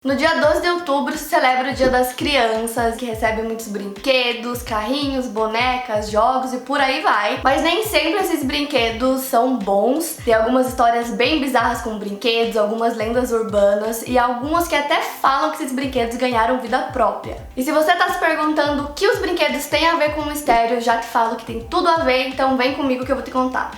No dia 12 de outubro se celebra o Dia das Crianças, que recebe muitos brinquedos, carrinhos, bonecas, jogos e por aí vai. Mas nem sempre esses brinquedos são bons. Tem algumas histórias bem bizarras com brinquedos, algumas lendas urbanas e algumas que até falam que esses brinquedos ganharam vida própria. E se você tá se perguntando o que os brinquedos têm a ver com o mistério, eu já te falo que tem tudo a ver, então vem comigo que eu vou te contar.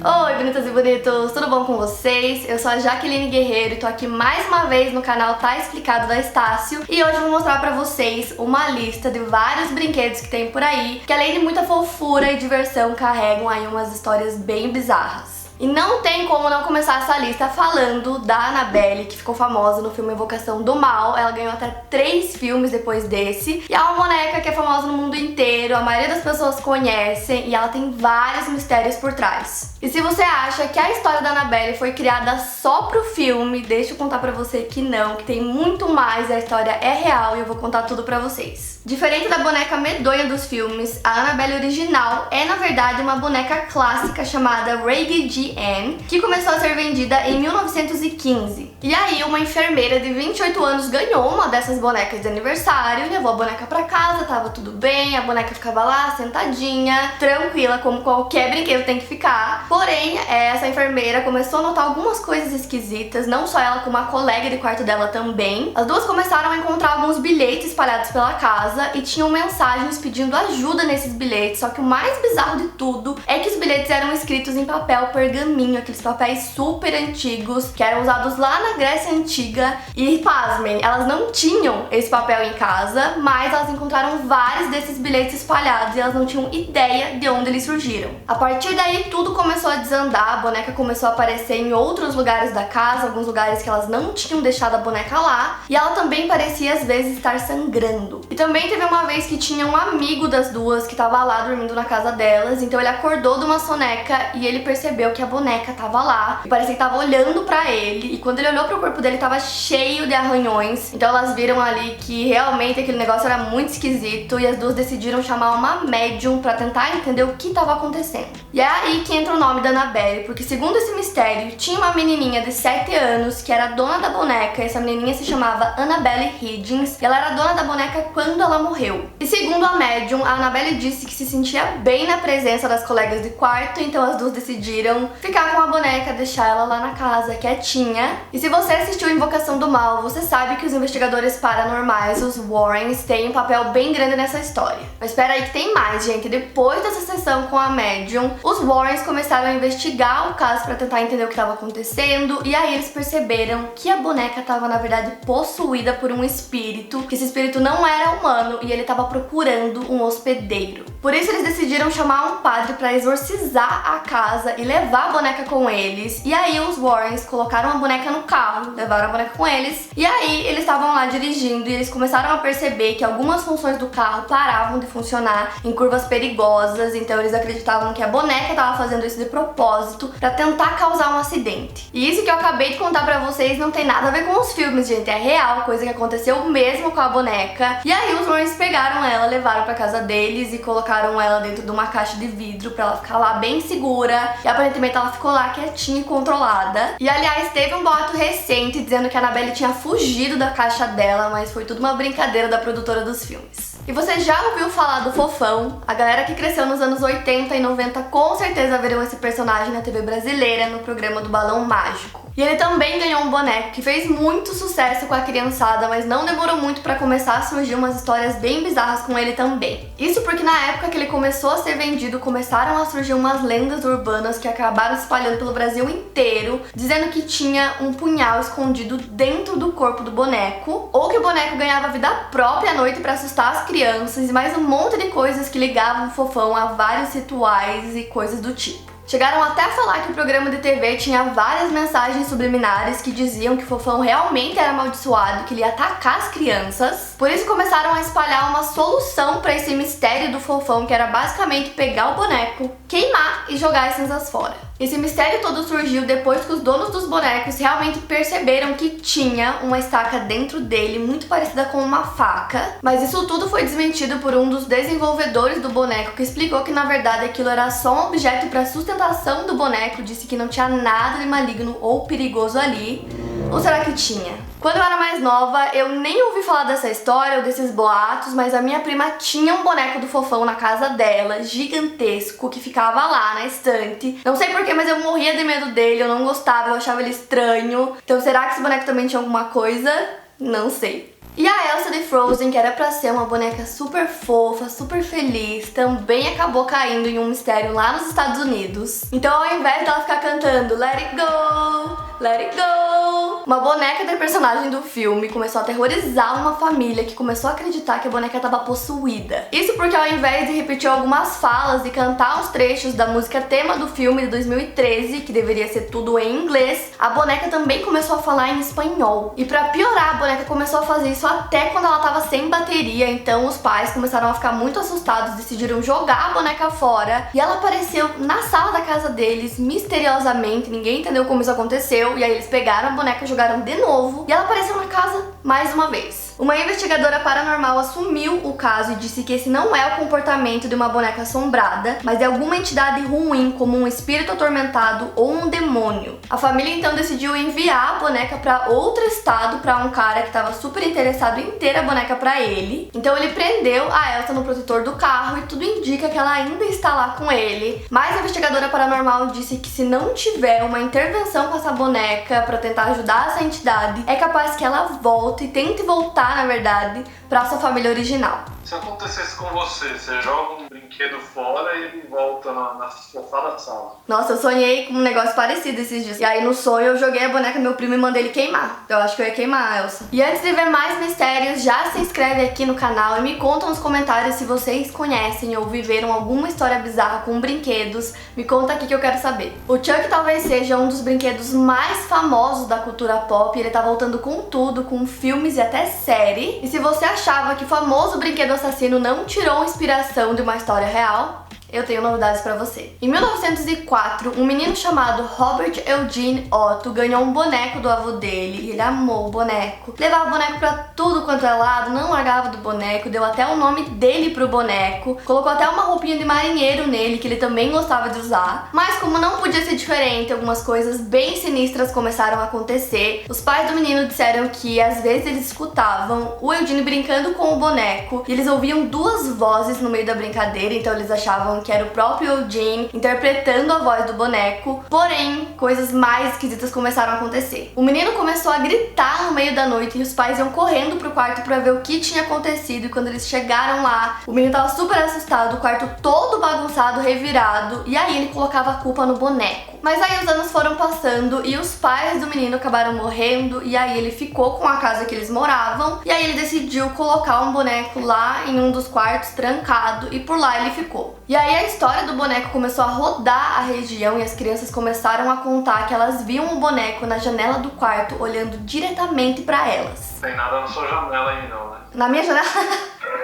Oi, bonitas e bonitos, tudo bom com vocês? Eu sou a Jaqueline Guerreiro e tô aqui mais uma vez no canal Tá Explicado da Estácio. E hoje eu vou mostrar pra vocês uma lista de vários brinquedos que tem por aí, que além de muita fofura e diversão, carregam aí umas histórias bem bizarras. E não tem como não começar essa lista falando da Annabelle, que ficou famosa no filme Invocação do Mal. Ela ganhou até 3 filmes depois desse. E é uma boneca que é famosa no mundo inteiro, a maioria das pessoas conhecem e ela tem vários mistérios por trás. E se você acha que a história da Annabelle foi criada só pro filme, deixa eu contar pra você que não, que tem muito mais, a história é real e eu vou contar tudo pra vocês. Diferente da boneca medonha dos filmes, a Annabelle original é na verdade uma boneca clássica chamada Raggedy Ann, que começou a ser vendida em 1915. E aí uma enfermeira de 28 anos ganhou uma dessas bonecas de aniversário, levou a boneca pra casa, tava tudo bem, a boneca ficava lá sentadinha, tranquila, como qualquer brinquedo tem que ficar. Porém, essa enfermeira começou a notar algumas coisas esquisitas, não só ela, como a colega de quarto dela também. As duas começaram a encontrar alguns bilhetes espalhados pela casa e tinham mensagens pedindo ajuda nesses bilhetes, só que o mais bizarro de tudo é que os bilhetes eram escritos em papel pergaminho, aqueles papéis super antigos que eram usados lá na Grécia Antiga. E pasmem, elas não tinham esse papel em casa, mas elas encontraram vários desses bilhetes espalhados e elas não tinham ideia de onde eles surgiram. A partir daí tudo começou a desandar, a boneca começou a aparecer em outros lugares da casa, alguns lugares que elas não tinham deixado a boneca lá, e ela também parecia às vezes estar sangrando. E também teve uma vez que tinha um amigo das duas que tava lá dormindo na casa delas, então ele acordou de uma soneca e ele percebeu que a boneca tava lá e parecia que tava olhando pra ele, e quando ele olhou pro corpo dele tava cheio de arranhões. Então elas viram ali que realmente aquele negócio era muito esquisito e as duas decidiram chamar uma médium pra tentar entender o que tava acontecendo. E é aí que entra o nome da Annabelle, porque segundo esse mistério, tinha uma menininha de 7 anos que era dona da boneca. Essa menininha se chamava Annabelle Higgins e ela era dona da boneca quando ela morreu. E segundo a médium, a Annabelle disse que se sentia bem na presença das colegas de quarto, então as duas decidiram ficar com a boneca, deixar ela lá na casa, quietinha. E se você assistiu Invocação do Mal, você sabe que os investigadores paranormais, os Warrens, têm um papel bem grande nessa história. Mas espera aí que tem mais, gente. Depois dessa sessão com a médium, os Warrens começaram a investigar o caso para tentar entender o que estava acontecendo, e aí eles perceberam que a boneca estava na verdade possuída por um espírito, que esse espírito não era humano e ele estava procurando um hospedeiro. Por isso eles decidiram chamar um padre para exorcizar a casa e levar a boneca com eles. E aí os Warrens colocaram a boneca no carro, levaram a boneca com eles, e aí eles estavam lá dirigindo e eles começaram a perceber que algumas funções do carro paravam de funcionar em curvas perigosas, então eles acreditavam que a boneca estava fazendo isso de propósito para tentar causar um acidente. E isso que eu acabei de contar pra vocês não tem nada a ver com os filmes, gente, é real, coisa que aconteceu mesmo com a boneca. E aí os Warrens pegaram ela, levaram pra casa deles e colocaram ela dentro de uma caixa de vidro pra ela ficar lá bem segura, e aparentemente ela ficou lá quietinha e controlada. E aliás, teve um boato recente dizendo que a Annabelle tinha fugido da caixa dela, mas foi tudo uma brincadeira da produtora dos filmes. E você já ouviu falar do Fofão? A galera que cresceu nos anos 80 e 90 com certeza viram esse personagem na TV brasileira no programa do Balão Mágico. E ele também ganhou um boneco que fez muito sucesso com a criançada, mas não demorou muito pra começar a surgir umas histórias bem bizarras com ele também. Isso porque na época que ele começou a ser vendido, começaram a surgir umas lendas urbanas que acabaram se espalhando pelo Brasil inteiro, dizendo que tinha um punhal escondido dentro do corpo do boneco, ou que o boneco ganhava vida própria à noite pra assustar as crianças, e mais um monte de coisas que ligavam o Fofão a vários rituais e coisas do tipo. Chegaram até a falar que o programa de TV tinha várias mensagens subliminares que diziam que o Fofão realmente era amaldiçoado, que ele ia atacar as crianças. Por isso começaram a espalhar uma solução para esse mistério do Fofão, que era basicamente pegar o boneco, queimar e jogar as cinzas fora. Esse mistério todo surgiu depois que os donos dos bonecos realmente perceberam que tinha uma estaca dentro dele muito parecida com uma faca, mas isso tudo foi desmentido por um dos desenvolvedores do boneco, que explicou que na verdade aquilo era só um objeto para sustentação do boneco, disse que não tinha nada de maligno ou perigoso ali. Ou será que tinha? Quando eu era mais nova, eu nem ouvi falar dessa história ou desses boatos, mas a minha prima tinha um boneco do Fofão na casa dela, gigantesco, que ficava lá na estante. Não sei porquê, mas eu morria de medo dele, eu não gostava, eu achava ele estranho. Então será que esse boneco também tinha alguma coisa? Não sei. E a Elsa de Frozen, que era pra ser uma boneca super fofa, super feliz, também acabou caindo em um mistério lá nos Estados Unidos. Então ao invés dela ficar cantando Let It Go, Let It Go, uma boneca da personagem do filme começou a aterrorizar uma família que começou a acreditar que a boneca estava possuída. Isso porque ao invés de repetir algumas falas e cantar os trechos da música tema do filme de 2013, que deveria ser tudo em inglês, a boneca também começou a falar em espanhol. E pra piorar, a boneca começou a fazer isso até quando ela tava sem bateria, então os pais começaram a ficar muito assustados, decidiram jogar a boneca fora e ela apareceu na sala da casa deles misteriosamente, ninguém entendeu como isso aconteceu, e aí eles pegaram a boneca e jogaram de novo e ela apareceu na casa mais uma vez. Uma investigadora paranormal assumiu o caso e disse que esse não é o comportamento de uma boneca assombrada, mas é alguma entidade ruim, como um espírito atormentado ou um demônio. A família então decidiu enviar a boneca para outro estado, para um cara que estava super interessado em ter a boneca para ele. Então ele prendeu a Elsa no protetor do carro e tudo indica que ela ainda está lá com ele. Mas a investigadora paranormal disse que se não tiver uma intervenção com essa boneca para tentar ajudar essa entidade, é capaz que ela volte e tente voltar, na verdade, para sua família original. Se acontecesse com você joga um brinquedo fora e ele volta na sofá da sala. Nossa, eu sonhei com um negócio parecido esses dias. E aí no sonho eu joguei a boneca do meu primo e mandei ele queimar. Eu acho que eu ia queimar a Elsa. E antes de ver mais mistérios, já se inscreve aqui no canal e me conta nos comentários se vocês conhecem ou viveram alguma história bizarra com brinquedos. Me conta aqui que eu quero saber. O Chuck talvez seja um dos brinquedos mais famosos da cultura pop. Ele tá voltando com tudo, com filmes e até série. E se você achava que o famoso brinquedo assassino não tirou inspiração de uma história real, eu tenho novidades pra você. Em 1904, um menino chamado Robert Eugene Otto ganhou um boneco do avô dele e ele amou o boneco. Levava o boneco pra tudo quanto é lado, não largava do boneco, deu até o nome dele pro boneco, colocou até uma roupinha de marinheiro nele que ele também gostava de usar. Mas como não podia ser diferente, algumas coisas bem sinistras começaram a acontecer. Os pais do menino disseram que às vezes eles escutavam o Eugene brincando com o boneco e eles ouviam duas vozes no meio da brincadeira, então eles achavam que era o próprio Eugene interpretando a voz do boneco. Porém, coisas mais esquisitas começaram a acontecer. O menino começou a gritar no meio da noite e os pais iam correndo pro quarto pra ver o que tinha acontecido, e quando eles chegaram lá, o menino tava super assustado, o quarto todo bagunçado, revirado, e aí ele colocava a culpa no boneco. Mas aí os anos foram passando e os pais do menino acabaram morrendo, e aí ele ficou com a casa que eles moravam, e aí ele decidiu colocar um boneco lá em um dos quartos trancado, e por lá ele ficou. E aí a história do boneco começou a rodar a região e as crianças começaram a contar que elas viam o boneco na janela do quarto olhando diretamente pra elas. Não tem nada na sua janela aí não, né? Na minha janela?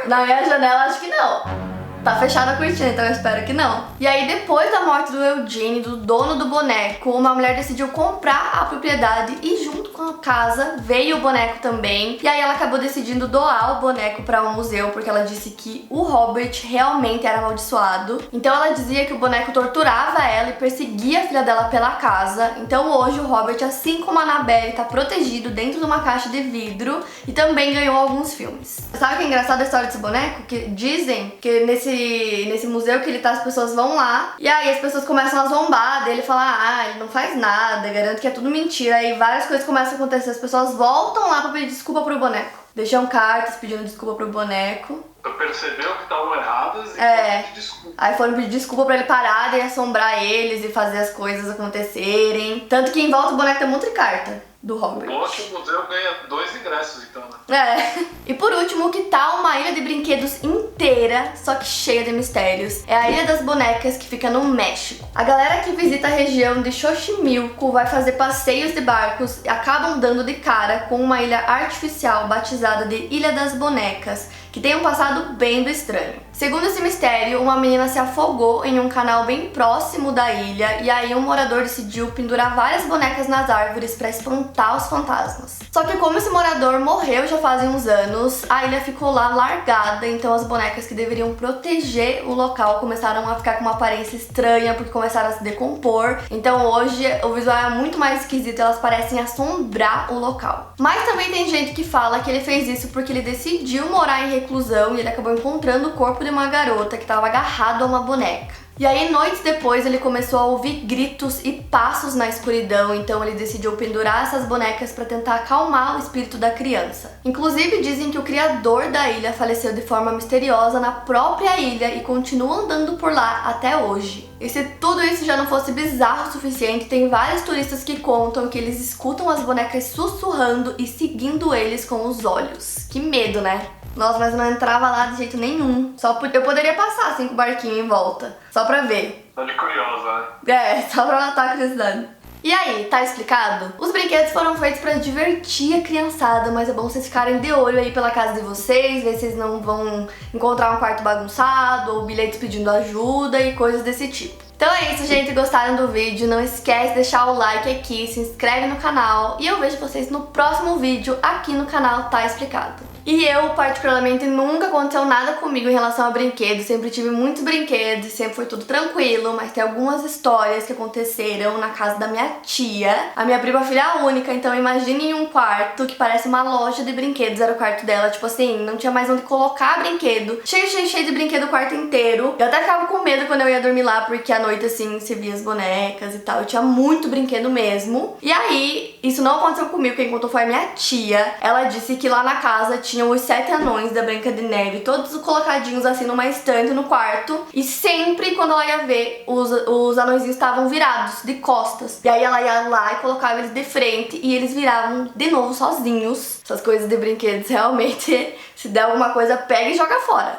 Na minha janela acho que não. Tá fechada a cortina, então eu espero que não. E aí, depois da morte do Eugene, do dono do boneco, uma mulher decidiu comprar a propriedade e junto com a casa veio o boneco também. E aí ela acabou decidindo doar o boneco para um museu, porque ela disse que o Robert realmente era amaldiçoado. Então ela dizia que o boneco torturava ela e perseguia a filha dela pela casa. Então hoje o Robert, assim como a Annabelle, tá protegido dentro de uma caixa de vidro e também ganhou alguns filmes. Sabe o que é engraçado a história desse boneco? Que dizem que nesse museu que ele tá, as pessoas vão lá e aí as pessoas começam a zombar dele, falar, ah, ele não faz nada, garanto que é tudo mentira. Aí várias coisas começam a acontecer, as pessoas voltam lá pra pedir desculpa pro boneco, deixam cartas pedindo desculpa pro boneco. Percebeu que estavam erradas e foram pedir desculpa. Aí foram pedir desculpa pra ele parar de assombrar eles e fazer as coisas acontecerem. Tanto que em volta o boneco tem um monte de carta do Robert. O museu ganha 2 ingressos, então, né? E por último, que tal uma ilha de brinquedos inteira, só que cheia de mistérios? É a Ilha das Bonecas, que fica no México. A galera que visita a região de Xochimilco vai fazer passeios de barcos e acabam dando de cara com uma ilha artificial batizada de Ilha das Bonecas, que tem um passado bem do estranho. Segundo esse mistério, uma menina se afogou em um canal bem próximo da ilha e aí um morador decidiu pendurar várias bonecas nas árvores para espantar os fantasmas. Só que como esse morador morreu já fazem uns anos, a ilha ficou lá largada, então as bonecas que deveriam proteger o local começaram a ficar com uma aparência estranha porque começaram a se decompor. Então hoje o visual é muito mais esquisito, elas parecem assombrar o local. Mas também tem gente que fala que ele fez isso porque ele decidiu morar em reclusão e ele acabou encontrando o corpo de uma garota que estava agarrado a uma boneca. E aí, noites depois, ele começou a ouvir gritos e passos na escuridão, então ele decidiu pendurar essas bonecas para tentar acalmar o espírito da criança. Inclusive, dizem que o criador da ilha faleceu de forma misteriosa na própria ilha e continua andando por lá até hoje. E se tudo isso já não fosse bizarro o suficiente, tem vários turistas que contam que eles escutam as bonecas sussurrando e seguindo eles com os olhos. Que medo, né? Nossa, mas não entrava lá de jeito nenhum. Eu poderia passar assim com o barquinho em volta, só pra ver. Tô de curiosa, né? Só pra matar a curiosidade. E aí, tá explicado? Os brinquedos foram feitos pra divertir a criançada, mas é bom vocês ficarem de olho aí pela casa de vocês, ver se vocês não vão encontrar um quarto bagunçado ou bilhetes pedindo ajuda e coisas desse tipo. Então é isso, gente. Gostaram do vídeo? Não esquece de deixar o like aqui, se inscreve no canal e eu vejo vocês no próximo vídeo aqui no canal Tá Explicado. E eu, particularmente, nunca aconteceu nada comigo em relação a brinquedos. Sempre tive muitos brinquedos, sempre foi tudo tranquilo, mas tem algumas histórias que aconteceram na casa da minha tia. A minha prima é filha única, então imagine um quarto que parece uma loja de brinquedos, era o quarto dela. Tipo assim, não tinha mais onde colocar brinquedo. Cheio de brinquedo o quarto inteiro. Eu até ficava com medo quando eu ia dormir lá, porque à noite, assim, você via as bonecas e tal. Eu tinha muito brinquedo mesmo. E aí, isso não aconteceu comigo, quem contou foi a minha tia. Ela disse que lá na casa tinham os 7 anões da Branca de Neve, todos colocadinhos assim numa estante no quarto. E sempre quando ela ia ver, os anõezinhos estavam virados, de costas. E aí ela ia lá e colocava eles de frente e eles viravam de novo sozinhos. Essas coisas de brinquedos realmente, se der alguma coisa, pega e joga fora.